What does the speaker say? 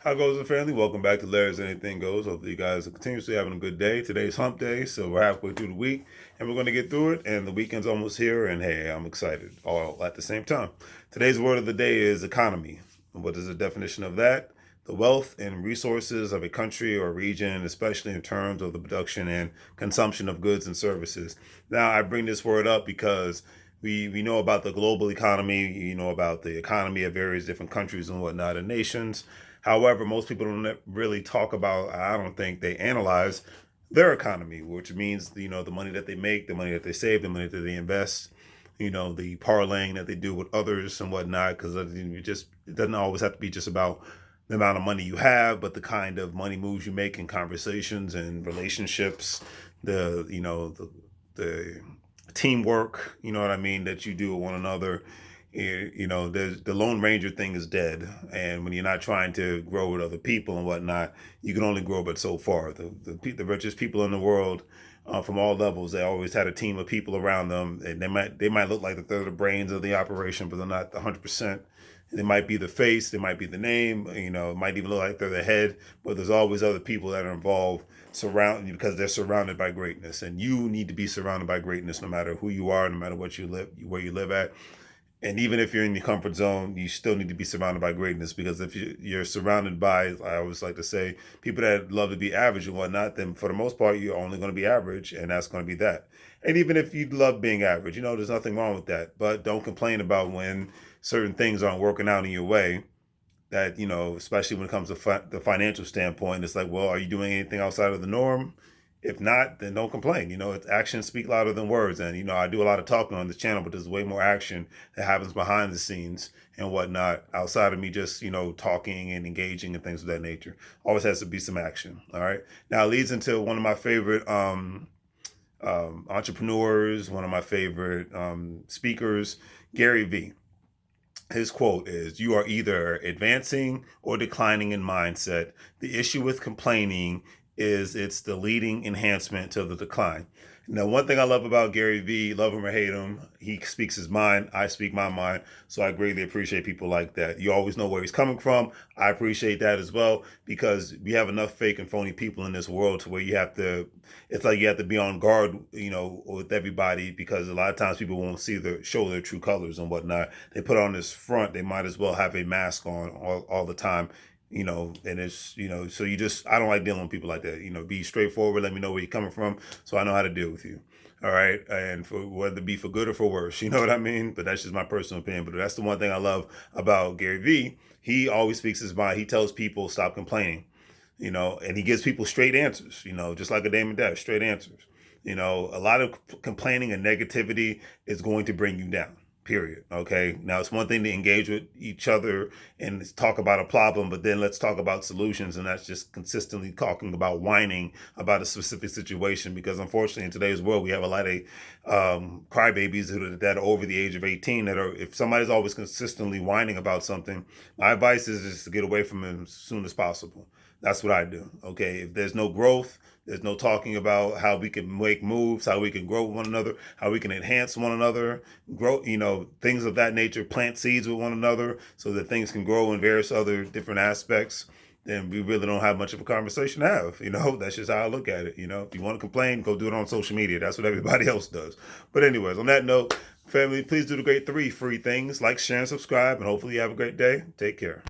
How goes the family? Welcome back to Larry's Anything Goes. Hopefully you guys are continuously having a good day. Today's hump day, so we're halfway through the week and we're going to get through it. And the weekend's almost here, and hey, I'm excited all at the same time. Today's word of the day is economy. And what is the definition of that? The wealth and resources of a country or region, especially in terms of the production and consumption of goods and services. Now, I bring this word up because we know about the global economy, about the economy of various different countries and whatnot and nations. However, most people don't really talk about, I don't think they analyze their economy, which means, the money that they make, the money that they save, the money that they invest, the parlaying that they do with others and whatnot, because it doesn't always have to be just about the amount of money you have, but the kind of money moves you make in conversations and relationships, the teamwork, you know what I mean, that you do with one another. The Lone Ranger thing is dead, and when you're not trying to grow with other people and whatnot, you can only grow but so far. The richest people in the world, from all levels, they always had a team of people around them, and they might look like they're the brains of the operation, but they're not 100%. They might be the face, they might be the name, it might even look like they're the head, but there's always other people that are involved surrounding because they're surrounded by greatness, and you need to be surrounded by greatness no matter who you are, no matter what you live, where you live at. And even if you're in your comfort zone, you still need to be surrounded by greatness, because if you're surrounded by, I always like to say, people that love to be average and whatnot, then for the most part, you're only going to be average, and that's going to be that. And even if you love being average, there's nothing wrong with that. But don't complain about when certain things aren't working out in your way. That, especially when it comes to the financial standpoint, it's like, well, are you doing anything outside of the norm? If not, then don't complain. It's actions speak louder than words. And, I do a lot of talking on this channel, but there's way more action that happens behind the scenes and whatnot outside of me just, talking and engaging and things of that nature. Always has to be some action. All right. Now it leads into one of my favorite entrepreneurs, one of my favorite speakers, Gary Vee. His quote is, "You are either advancing or declining in mindset. The issue with complaining is it's the leading enhancement to the decline." Now, one thing I love about Gary Vee, love him or hate him, he speaks his mind. I speak my mind. So I greatly appreciate people like that. You always know where he's coming from. I appreciate that as well, because we have enough fake and phony people in this world to where it's like you have to be on guard, with everybody, because a lot of times people won't show their true colors and whatnot. They put on this front, they might as well have a mask on all the time, and it's, so I don't like dealing with people like that. Be straightforward, let me know where you're coming from so I know how to deal with you. All right. And for whether it be for good or for worse, you know what I mean? But that's just my personal opinion. But that's the one thing I love about Gary Vee. He always speaks his mind. He tells people stop complaining, and he gives people straight answers, just like a Damon Dash, straight answers. A lot of complaining and negativity is going to bring you down. Period. Okay. Now it's one thing to engage with each other and talk about a problem, but then let's talk about solutions. And that's just consistently talking about whining about a specific situation. Because unfortunately, in today's world, we have a lot of crybabies that are over the age of 18 that are, if somebody's always consistently whining about something, my advice is just to get away from them as soon as possible. That's what I do. Okay. If there's no growth, there's no talking about how we can make moves, how we can grow one another, how we can enhance one another, grow, things of that nature, plant seeds with one another so that things can grow in various other different aspects, then we really don't have much of a conversation to have. That's just how I look at it. If you want to complain, go do it on social media. That's what everybody else does. But anyways, on that note, family, please do the great 3 free things: like, share, and subscribe. And hopefully you have a great day. Take care.